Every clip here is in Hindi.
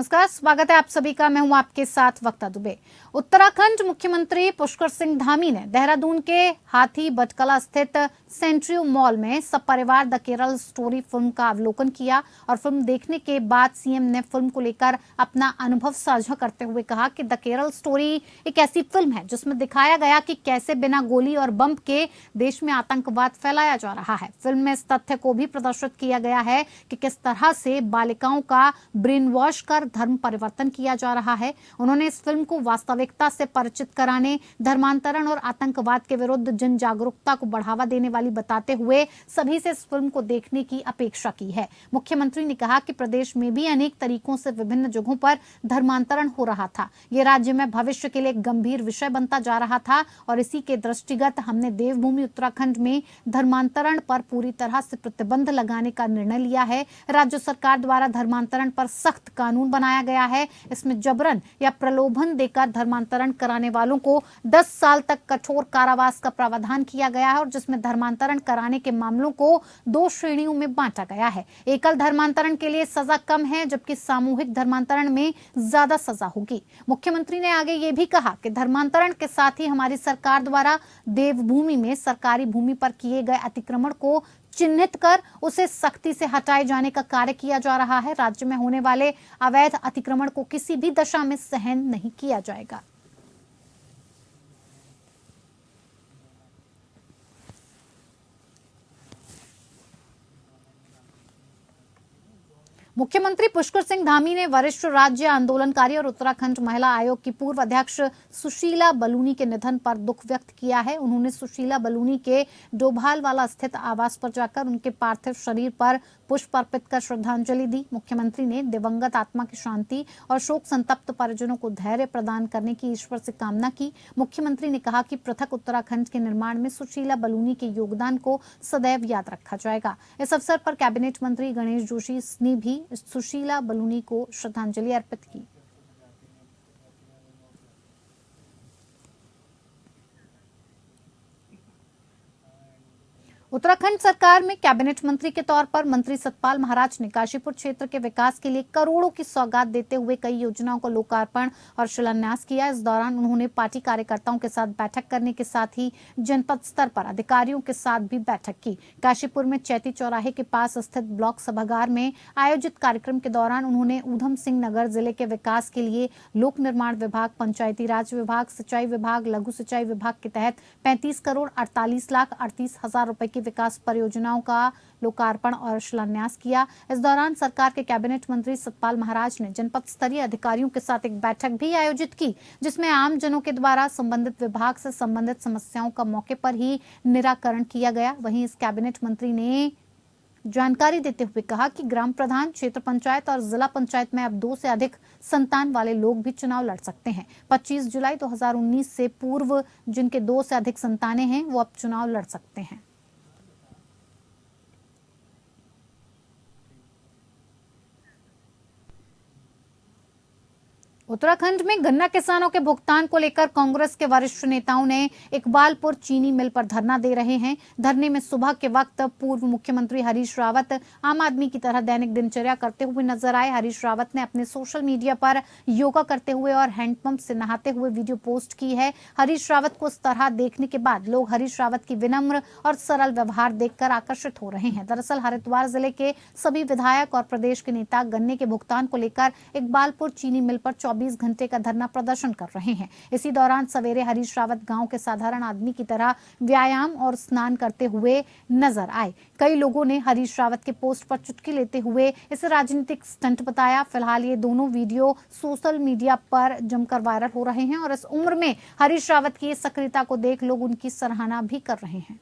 नमस्कार, स्वागत है आप सभी का। मैं हूं आपके साथ वक्ता दुबे। उत्तराखंड मुख्यमंत्री पुष्कर सिंह धामी ने देहरादून के हाथी बटकला स्थित सेंट्रियो मॉल में सपरिवार द केरल स्टोरी फिल्म का अवलोकन किया और फिल्म देखने के बाद सीएम ने फिल्म को लेकर अपना अनुभव साझा करते हुए कहा कि द केरल स्टोरी एक ऐसी फिल्म है जिसमें दिखाया गया कि कैसे बिना गोली और बम के देश में आतंकवाद फैलाया जा रहा है। फिल्म में इस तथ्य को भी प्रदर्शित किया गया है कि किस तरह से बालिकाओं का ब्रेन वॉश कर धर्म परिवर्तन किया जा रहा है। उन्होंने इस फिल्म को वास्तविकता से परिचित कराने, धर्मांतरण और आतंकवाद के विरुद्ध जन जागरूकता को बढ़ावा देने वाली बताते हुए सभी से इस फिल्म को देखने की अपेक्षा की है। मुख्यमंत्री ने कहा कि प्रदेश में भी अनेक तरीकों से विभिन्न जगहों पर धर्मांतरण हो रहा था। ये राज्य में भविष्य के लिए एक गंभीर विषय बनता जा रहा था और इसी के दृष्टिगत हमने देवभूमि उत्तराखंड में धर्मांतरण पर पूरी तरह से प्रतिबंध लगाने का निर्णय लिया है। राज्य सरकार द्वारा धर्मांतरण पर सख्त कानून बनाया गया है। इसमें जबरन या प्रलोभन देकर धर्मांतरण कराने वालों को 10 साल तक कठोर कारावास का प्रावधान किया गया है और जिसमें धर्मांतरण कराने के मामलों को 2 श्रेणियों में बांटा गया है। एकल धर्मांतरण के लिए सजा कम है, जबकि सामूहिक धर्मांतरण में ज्यादा सजा होगी। मुख्यमंत्री ने आगे ये भी कहा कि धर्मांतरण के साथ ही हमारी सरकार द्वारा देवभूमि में सरकारी भूमि पर किए गए अतिक्रमण को चिन्हित कर उसे सख्ती से हटाए जाने का कार्य किया जा रहा है। राज्य में होने वाले अवैध अतिक्रमण को किसी भी दशा में सहन नहीं किया जाएगा। मुख्यमंत्री पुष्कर सिंह धामी ने वरिष्ठ राज्य आंदोलनकारी और उत्तराखंड महिला आयोग की पूर्व अध्यक्ष सुशीला बलूनी के निधन पर दुख व्यक्त किया है। उन्होंने सुशीला बलूनी के डोभालवाला स्थित आवास पर जाकर उनके पार्थिव शरीर पर पुष्प अर्पित कर श्रद्धांजलि दी। मुख्यमंत्री ने दिवंगत आत्मा की शांति और शोक संतप्त परिजनों को धैर्य प्रदान करने की ईश्वर से कामना की। मुख्यमंत्री ने कहा कि पृथक उत्तराखंड के निर्माण में सुशीला बलूनी के योगदान को सदैव याद रखा जाएगा। इस अवसर पर कैबिनेट मंत्री गणेश जोशी ने भी सुशीला बलूनी को श्रद्धांजलि अर्पित की। उत्तराखंड सरकार में कैबिनेट मंत्री के तौर पर मंत्री सतपाल महाराज ने काशीपुर क्षेत्र के विकास के लिए करोड़ों की सौगात देते हुए कई योजनाओं का लोकार्पण और शिलान्यास किया। इस दौरान उन्होंने पार्टी कार्यकर्ताओं के साथ बैठक करने के साथ ही जनपद स्तर पर अधिकारियों के साथ भी बैठक की। काशीपुर में चैती चौराहे के पास स्थित ब्लॉक सभागार में आयोजित कार्यक्रम के दौरान उन्होंने ऊधम सिंह नगर जिले के विकास के लिए लोक निर्माण विभाग, पंचायती राज विभाग, सिंचाई विभाग, लघु सिंचाई विभाग के तहत 35 करोड़ 48 लाख 38 हजार रुपए की विकास परियोजनाओं का लोकार्पण और शिलान्यास किया। इस दौरान सरकार के कैबिनेट मंत्री सतपाल महाराज ने जनपद स्तरीय अधिकारियों के साथ एक बैठक भी आयोजित की, जिसमें आम जनों के द्वारा संबंधित विभाग से संबंधित समस्याओं का मौके पर ही निराकरण किया गया। वहीं इस कैबिनेट मंत्री ने जानकारी देते हुए कहा कि ग्राम प्रधान, क्षेत्र पंचायत और जिला पंचायत में अब 2 से अधिक संतान वाले लोग भी चुनाव लड़ सकते हैं। 25 जुलाई 2019 से पूर्व जिनके 2 से अधिक संतानें हैं वो अब चुनाव लड़ सकते हैं। उत्तराखंड में गन्ना किसानों के भुगतान को लेकर कांग्रेस के वरिष्ठ नेताओं ने इकबालपुर चीनी मिल पर धरना दे रहे हैं। धरने में सुबह के वक्त पूर्व मुख्यमंत्री हरीश रावत आम आदमी की तरह दैनिक दिनचर्या करते हुए नजर आए। हरीश रावत ने अपने सोशल मीडिया पर योगा करते हुए और हैंडपंप से नहाते हुए वीडियो पोस्ट की है। हरीश रावत को इस तरह देखने के बाद लोग हरीश रावत की विनम्र और सरल व्यवहार देखकर आकर्षित हो रहे हैं। दरअसल हरिद्वार जिले के सभी विधायक और प्रदेश के नेता गन्ने के भुगतान को लेकर इकबालपुर चीनी मिल पर 24 घंटे का धरना प्रदर्शन कर रहे हैं। इसी दौरान सवेरे हरीश रावत गांव के साधारण आदमी की तरह व्यायाम और स्नान करते हुए नजर आए। कई लोगों ने हरीश रावत के पोस्ट पर चुटकी लेते हुए इसे राजनीतिक स्टंट बताया। फिलहाल ये दोनों वीडियो सोशल मीडिया पर जमकर वायरल हो रहे हैं और इस उम्र में हरीश रावत की सक्रियता को देख लोग उनकी सराहना भी कर रहे हैं।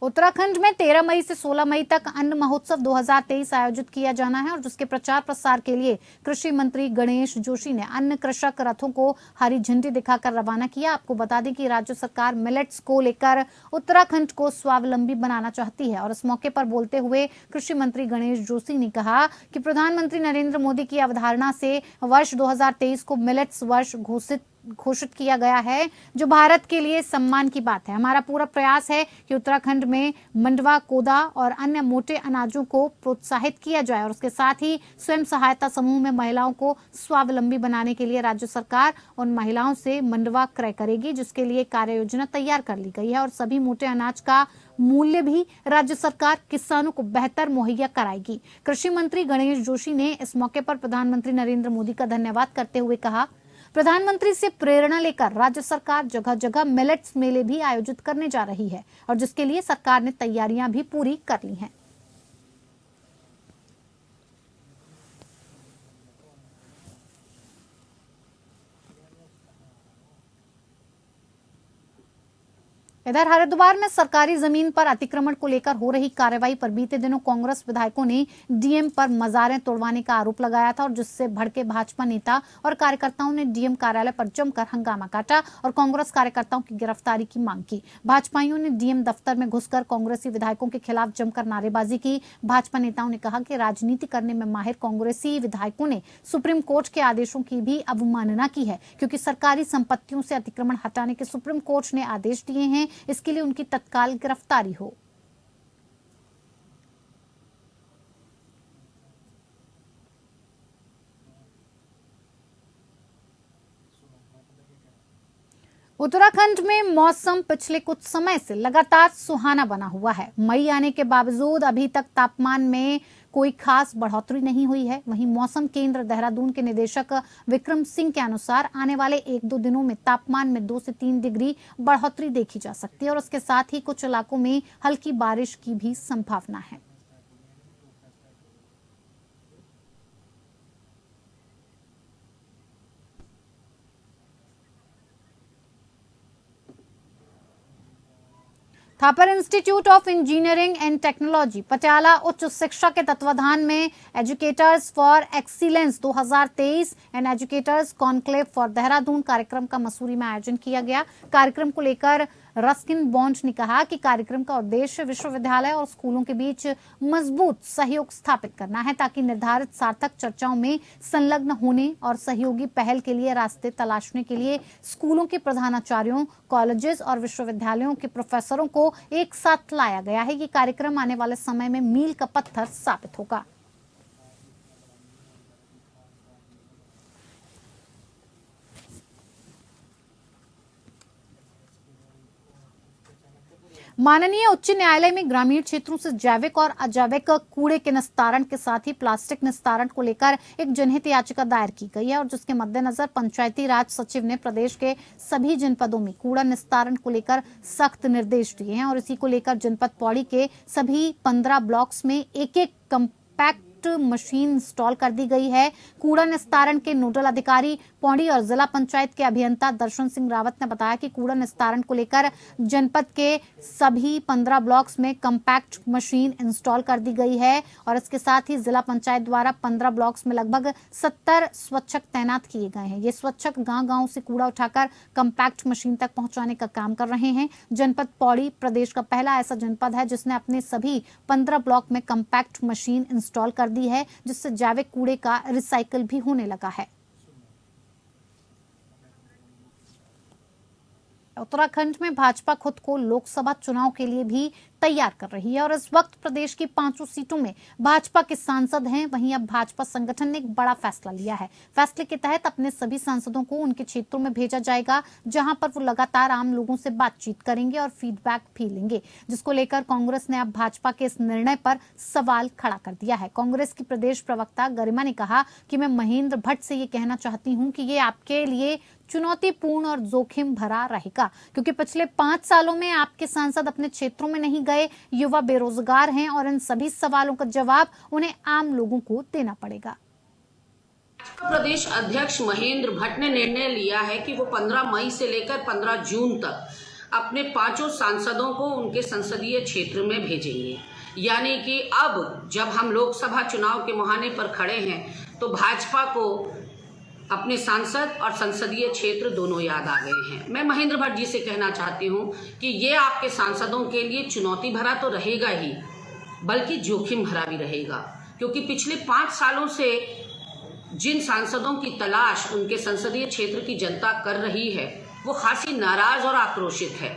उत्तराखंड में 13 मई से 16 मई तक अन्न महोत्सव 2023 आयोजित किया जाना है और जिसके प्रचार प्रसार के लिए कृषि मंत्री गणेश जोशी ने अन्न कृषक रथों को हरी झंडी दिखाकर रवाना किया। आपको बता दें कि राज्य सरकार मिलेट्स को लेकर उत्तराखंड को स्वावलंबी बनाना चाहती है और इस मौके पर बोलते हुए कृषि मंत्री गणेश जोशी ने कहा कि प्रधानमंत्री नरेंद्र मोदी की अवधारणा से वर्ष 2023 को मिलेट्स वर्ष घोषित घोषित किया गया है, जो भारत के लिए सम्मान की बात है। हमारा पूरा प्रयास है कि उत्तराखंड में मंडवा, कोदा और अन्य मोटे अनाजों को प्रोत्साहित किया जाए और उसके साथ ही स्वयं सहायता समूह में महिलाओं को स्वावलंबी बनाने के लिए राज्य सरकार उन महिलाओं से मंडवा क्रय करेगी, जिसके लिए कार्य योजना तैयार कर ली गई है और सभी मोटे अनाज का मूल्य भी राज्य सरकार किसानों को बेहतर मुहैया कराएगी। कृषि मंत्री गणेश जोशी ने इस मौके पर प्रधानमंत्री नरेंद्र मोदी का धन्यवाद करते हुए कहा, प्रधानमंत्री से प्रेरणा लेकर राज्य सरकार जगह जगह मिलेट्स मेले भी आयोजित करने जा रही है और जिसके लिए सरकार ने तैयारियां भी पूरी कर ली हैं। इधर हरिद्वार में सरकारी जमीन पर अतिक्रमण को लेकर हो रही कार्रवाई पर बीते दिनों कांग्रेस विधायकों ने डीएम पर मजारें तोड़वाने का आरोप लगाया था और जिससे भड़के भाजपा नेता और कार्यकर्ताओं ने डीएम कार्यालय पर जमकर हंगामा काटा और कांग्रेस कार्यकर्ताओं की गिरफ्तारी की मांग की। भाजपाइयों ने डीएम दफ्तर में घुसकर कांग्रेसी विधायकों के खिलाफ जमकर नारेबाजी की। भाजपा नेताओं ने कहा कि राजनीति करने में माहिर कांग्रेसी विधायकों ने सुप्रीम कोर्ट के आदेशों की भी अवमानना की है, क्योंकि सरकारी संपत्तियों से अतिक्रमण हटाने के सुप्रीम कोर्ट ने आदेश दिए हैं, इसके लिए उनकी तत्काल गिरफ्तारी हो। उत्तराखंड में मौसम पिछले कुछ समय से लगातार सुहाना बना हुआ है। मई आने के बावजूद अभी तक तापमान में कोई खास बढ़ोतरी नहीं हुई है। वहीं मौसम केंद्र देहरादून के निदेशक विक्रम सिंह के अनुसार आने वाले 1-2 दिनों में तापमान में 2 से 3 डिग्री बढ़ोतरी देखी जा सकती है और उसके साथ ही कुछ इलाकों में हल्की बारिश की भी संभावना है। Thapar institute of engineering and technology Patiala उच्च शिक्षा के तत्वाधान में educators for excellence 2023 and educators conclave for Dehradun कार्यक्रम का मसूरी में आयोजन किया गया। कार्यक्रम को लेकर रस्किन बॉन्ड ने कहा कि कार्यक्रम का उद्देश्य विश्वविद्यालय और स्कूलों के बीच मजबूत सहयोग स्थापित करना है, ताकि निर्धारित सार्थक चर्चाओं में संलग्न होने और सहयोगी पहल के लिए रास्ते तलाशने के लिए स्कूलों के प्रधानाचार्यों, कॉलेजेस और विश्वविद्यालयों के प्रोफेसरों को एक साथ लाया गया है। ये कार्यक्रम आने वाले समय में मील का पत्थर साबित होगा। माननीय उच्च न्यायालय में ग्रामीण क्षेत्रों से जैविक और अजैविक कूड़े के निस्तारण के साथ ही प्लास्टिक निस्तारण को लेकर एक जनहित याचिका दायर की गई है और जिसके मद्देनजर पंचायती राज सचिव ने प्रदेश के सभी जनपदों में कूड़ा निस्तारण को लेकर सख्त निर्देश दिए हैं और इसी को लेकर जनपद पौड़ी के सभी 15 ब्लॉक्स में एक कम्पैक्ट मशीन इंस्टॉल कर दी गई है। कूड़ा निस्तारण के नोडल अधिकारी पौड़ी और जिला पंचायत के अभियंता दर्शन सिंह रावत ने बताया कि कूड़ा निस्तारण को लेकर जनपद के सभी 15 ब्लॉक्स में कम्पैक्ट मशीन इंस्टॉल कर दी गई है और इसके साथ ही जिला पंचायत द्वारा 15 ब्लॉक्स में लगभग 70 स्वच्छक तैनात किए गए हैं। ये स्वच्छक गांव-गांव से कूड़ा उठाकर कम्पैक्ट मशीन तक पहुंचाने का काम कर रहे हैं। जनपद पौड़ी प्रदेश का पहला ऐसा जनपद है जिसने अपने सभी 15 ब्लॉक में कम्पैक्ट मशीन इंस्टॉल कर दी है, जिससे जैविक कूड़े का रिसाइकल भी होने लगा है। उत्तराखंड में भाजपा खुद को लोकसभा चुनाव के लिए भी तैयार कर रही है और इस वक्त प्रदेश की 5 सीटों में भाजपा के सांसद हैं। वहीं अब भाजपा संगठन ने एक बड़ा फैसला लिया है। फैसले के तहत अपने सभी सांसदों को उनके क्षेत्रों में भेजा जाएगा, जहां पर वो लगातार आम लोगों से बातचीत करेंगे और फीडबैक भी लेंगे, जिसको लेकर कांग्रेस ने अब भाजपा के इस निर्णय पर सवाल खड़ा कर दिया है। कांग्रेस की प्रदेश प्रवक्ता गरिमा ने कहा कि मैं महेंद्र भट्ट से ये कहना चाहती हूँ कि ये आपके लिए चुनौतीपूर्ण और जोखिम भरा रहेगा, क्योंकि पिछले 5 सालों में आपके सांसद अपने क्षेत्रों में नहीं गए, युवा बेरोजगार हैं और इन सभी सवालों का जवाब उन्हें आम लोगों को देना पड़ेगा। प्रदेश अध्यक्ष महेंद्र भट्ट ने निर्णय लिया है कि वो 15 मई से लेकर 15 जून तक अपने 5 सांसदों को उनके संसदीय क्षेत्र में भेजेंगे। यानी कि अब जब हम लोकसभा चुनाव के मुहाने पर खड़े हैं तो भाजपा को अपने सांसद और संसदीय क्षेत्र दोनों याद आ गए हैं। मैं महेंद्र भट्ट जी से कहना चाहती हूं कि ये आपके सांसदों के लिए चुनौती भरा तो रहेगा ही, बल्कि जोखिम भरा भी रहेगा, क्योंकि पिछले 5 सालों से जिन सांसदों की तलाश उनके संसदीय क्षेत्र की जनता कर रही है वो खासी नाराज और आक्रोशित है।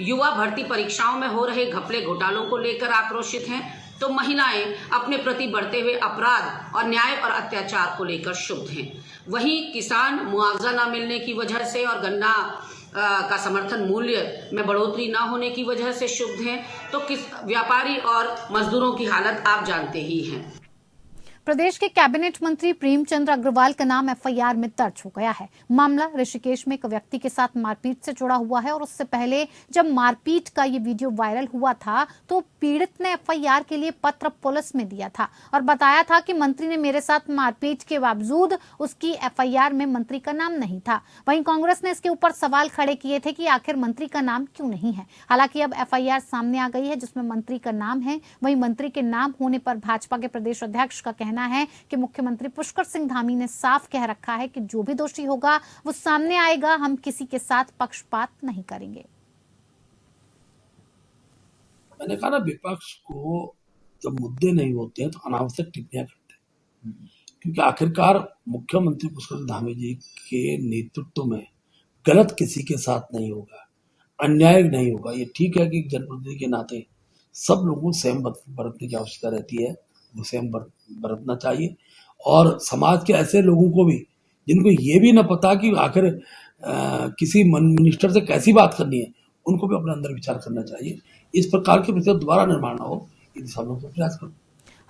युवा भर्ती परीक्षाओं में हो रहे घपले घोटालों को लेकर आक्रोशित हैं, तो महिलाएं अपने प्रति बढ़ते हुए अपराध और न्याय और अत्याचार को लेकर क्षुब्ध हैं। वहीं किसान मुआवजा न मिलने की वजह से और गन्ना का समर्थन मूल्य में बढ़ोतरी न होने की वजह से क्षुब्ध हैं, तो किस व्यापारी और मजदूरों की हालत आप जानते ही हैं। प्रदेश के कैबिनेट मंत्री प्रेमचंद अग्रवाल का नाम एफआईआर में दर्ज हो गया है। मामला ऋषिकेश में एक व्यक्ति के साथ मारपीट से जुड़ा हुआ है और उससे पहले जब मारपीट का ये वीडियो वायरल हुआ था तो पीड़ित ने एफआईआर के लिए पत्र पुलिस में दिया था और बताया था कि मंत्री ने मेरे साथ मारपीट के बावजूद उसकी एफआईआर में मंत्री का नाम नहीं था। वहीं कांग्रेस ने इसके ऊपर सवाल खड़े किए थे कि आखिर मंत्री का नाम क्यों नहीं है। हालांकि अब एफआईआर सामने आ गई है जिसमें मंत्री का नाम है। वहीं मंत्री के नाम होने पर भाजपा के प्रदेश अध्यक्ष का कहना है कि मुख्यमंत्री पुष्कर सिंह धामी ने साफ कह रखा है कि जो भी दोषी होगा वो सामने आएगा, हम किसी के साथ पक्षपात नहीं करेंगे। मैंने कहा ना, विपक्ष को जब मुद्दे नहीं होते हैं तो अनावश्यक टिप्पणियां करते हैं, क्योंकि आखिरकार मुख्यमंत्री पुष्कर सिंह धामी जी के नेतृत्व में गलत किसी के साथ नहीं होगा, अन्याय नहीं होगा। ये ठीक है कि एक जनप्रतिनिधि के नाते सब लोगों को संयम बरतने की आवश्यकता रहती है, वो संयम बरतना चाहिए। और समाज के ऐसे लोगों को भी जिनको ये भी ना पता कि आखिर किसी मिनिस्टर से कैसी बात करनी है, उनको भी अपने अंदर विचार करना चाहिए। इस प्रकार के प्रतिशत दोबारा निर्माण ना हो, इन सब लोगों को प्रयास करो।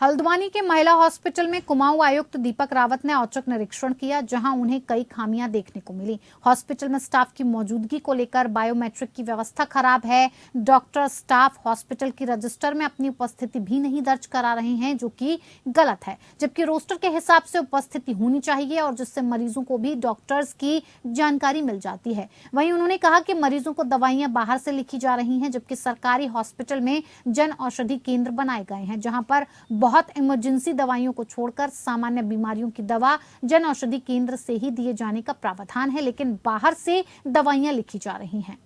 हल्द्वानी के महिला हॉस्पिटल में कुमाऊं आयुक्त दीपक रावत ने औचक निरीक्षण किया, जहां उन्हें कई खामियां देखने को मिली। हॉस्पिटल में स्टाफ की मौजूदगी को लेकर बायोमेट्रिक की व्यवस्था खराब है। डॉक्टर स्टाफ हॉस्पिटल की रजिस्टर में अपनी उपस्थिति भी नहीं दर्ज करा रहे हैं, जो कि गलत है, जबकि रोस्टर के हिसाब से उपस्थिति होनी चाहिए और जिससे मरीजों को भी डॉक्टर्स की जानकारी मिल जाती है। वहीं उन्होंने कहा कि मरीजों को दवाइयां बाहर से लिखी जा रही हैं, जबकि सरकारी हॉस्पिटल में जन औषधि केंद्र बनाए गए हैं, जहां पर बहुत इमरजेंसी दवाइयों को छोड़कर सामान्य बीमारियों की दवा जन औषधि केंद्र से ही दिए जाने का प्रावधान है, लेकिन बाहर से दवाइयां लिखी जा रही हैं।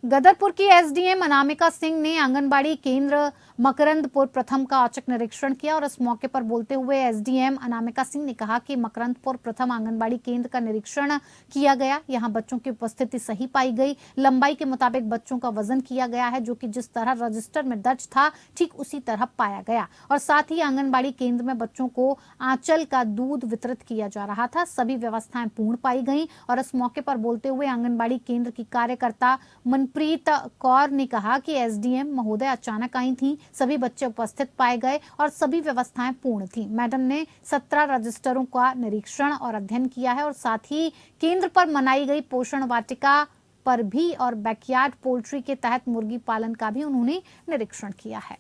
गदरपुर की एसडीएम अनामिका सिंह ने आंगनबाड़ी केंद्र मकरंदपुर प्रथम का औचक निरीक्षण किया और इस मौके पर बोलते हुए एसडीएम अनामिका सिंह ने कहा कि मकरंदपुर प्रथम आंगनबाड़ी केंद्र का निरीक्षण किया गया। यहां बच्चों की उपस्थिति सही पाई गई। लंबाई के मुताबिक बच्चों का वजन किया गया है, जो कि जिस तरह रजिस्टर में दर्ज था ठीक उसी तरह पाया गया। और साथ ही आंगनबाड़ी केंद्र में बच्चों को आंचल का दूध वितरित किया जा रहा था। सभी व्यवस्थाएं पूर्ण पाई गई। और इस मौके पर बोलते हुए आंगनबाड़ी केंद्र की कार्यकर्ता मनप्रीत कौर ने कहा कि एसडीएम महोदय अचानक आई थी, सभी बच्चे उपस्थित पाए गए और सभी व्यवस्थाएं पूर्ण थी। मैडम ने 17 रजिस्टरों का निरीक्षण और अध्ययन किया है और साथ ही केंद्र पर मनाई गई पोषण वाटिका पर भी और बैकयार्ड पोल्ट्री के तहत मुर्गी पालन का भी उन्होंने निरीक्षण किया है।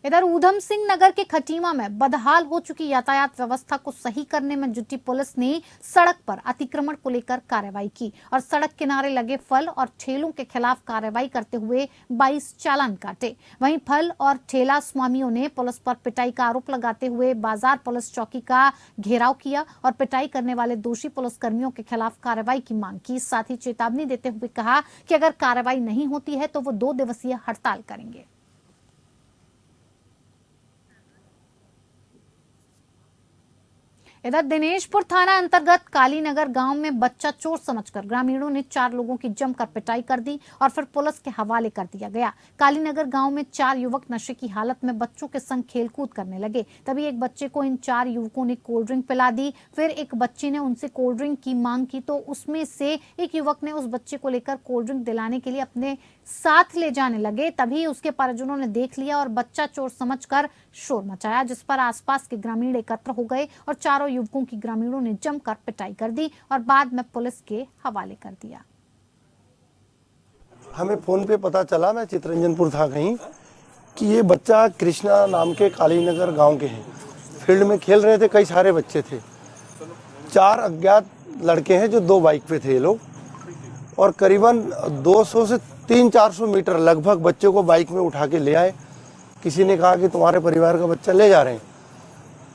इधर ऊधम सिंह नगर के खटीमा में बदहाल हो चुकी यातायात व्यवस्था को सही करने में जुटी पुलिस ने सड़क पर अतिक्रमण को लेकर कार्रवाई की और सड़क किनारे लगे फल और ठेलों के खिलाफ कार्रवाई करते हुए 22 चालान काटे। वहीं फल और ठेला स्वामियों ने पुलिस पर पिटाई का आरोप लगाते हुए बाजार पुलिस चौकी का घेराव किया और पिटाई करने वाले दोषी पुलिसकर्मियों के खिलाफ कार्रवाई की मांग की। साथ ही चेतावनी देते हुए कहा कि अगर कार्रवाई नहीं होती है तो वो 2 दिवसीय हड़ताल करेंगे। इधर दिनेशपुर थाना अंतर्गत कालीनगर गांव में बच्चा चोर समझकर ग्रामीणों ने 4 लोगों की जमकर पिटाई कर दी और फिर पुलिस के हवाले कर दिया गया। कालीनगर गांव में 4 युवक नशे की हालत में बच्चों के संग खेलकूद करने लगे। तभी एक बच्चे को इन 4 युवकों ने कोल्ड ड्रिंक पिला दी। फिर एक बच्चे ने उनसे कोल्ड ड्रिंक की मांग की तो उसमें से एक युवक ने उस बच्चे को लेकर कोल्ड ड्रिंक दिलाने के लिए अपने साथ ले जाने लगे। तभी उसके परिजनों ने देख लिया और बच्चा चोर समझकर शोर मचाया, जिस पर आसपास के ग्रामीण एकत्र हो गए और चारों युवकों की ग्रामीणों ने जमकर पिटाई कर दी और बाद में पुलिस के हवाले कर दिया। हमें फोन पे पता चला, मैं चितरंजनपुर था कहीं, कि ये बच्चा कृष्णा नाम के कालीनगर गांव के हैं। फील्ड में खेल रहे थे, कई सारे बच्चे थे। 4 अज्ञात लड़के हैं जो 2 बाइक पे थे ये लोग, और करीबन 200 से 300-400 मीटर लगभग बच्चे को बाइक में उठा के ले आए। किसी ने कहा कि तुम्हारे परिवार का बच्चा ले जा रहे हैं।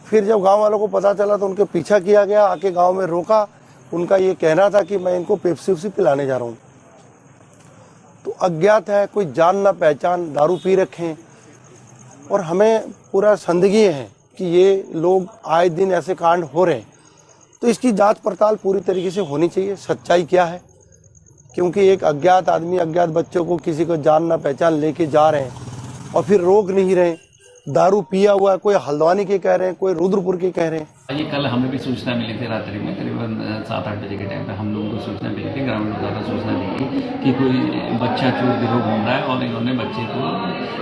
फिर जब गांव वालों को पता चला तो उनके पीछा किया गया, आके गांव में रोका, उनका ये कहना था कि मैं इनको पेप्सी उप्सी पिलाने जा रहा हूँ। तो अज्ञात है, कोई जान ना पहचान दारू पी रखे हैं, और हमें पूरा संदिग्ध है कि ये लोग आए दिन ऐसे कांड हो रहे हैं। तो इसकी जांच पड़ताल पूरी तरीके से होनी चाहिए, सच्चाई क्या है, क्योंकि एक अज्ञात आदमी अज्ञात बच्चों को किसी को जान ना पहचान लेके जा रहे हैं और फिर रोक नहीं रहे। दारू पिया हुआ है, कोई हल्द्वानी के कह रहे हैं, कोई रुद्रपुर के कह रहे हैं। ये कल हमें भी सूचना मिली थी रात्रि में करीबन 7-8 बजे के टाइम पे हम लोगों को सूचना मिली थी, ग्रामीण द्वारा सूचना दी गई कि कोई बच्चा चोर गिरोह घूम रहा है और इन्होंने बच्चे को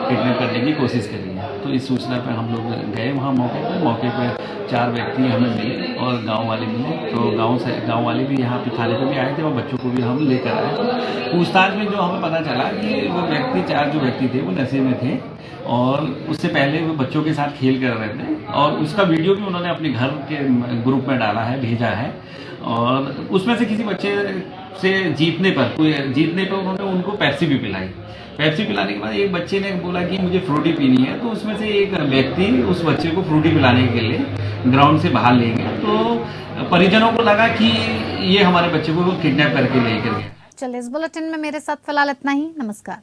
किडनैप करने की कोशिश करी है। तो इस सूचना पर हम लोग गए वहाँ मौके पर 4 व्यक्ति हमें मिले और गाँव वाले मिले। तो गाँव वाले भी यहाँ पे थाने पर भी आए थे और बच्चों को भी हम लेकर आए। तो पूछताछ में जो हमें पता चला कि वो व्यक्ति 4 जो व्यक्ति थे वो नशे में थे और उससे पहले वो बच्चों के साथ खेल कर रहे थे और उसका वीडियो भी उन्होंने अपने घर के ग्रुप में डाला है, भेजा है। और उसमें से किसी बच्चे से जीतने पर उन्होंने उनको पेप्सी भी पिलाई। पेप्सी पिलाने के बाद एक बच्चे ने बोला कि मुझे फ्रूटी पीनी है, तो उसमें से एक व्यक्ति उस बच्चे को फ्रूटी पिलाने के लिए ग्राउंड से बाहर ले गया। तो परिजनों को लगा कि ये हमारे बच्चे को किडनैप करके लेकर गए। चलिए, इस बुलेटिन में मेरे साथ फिलहाल इतना ही। नमस्कार।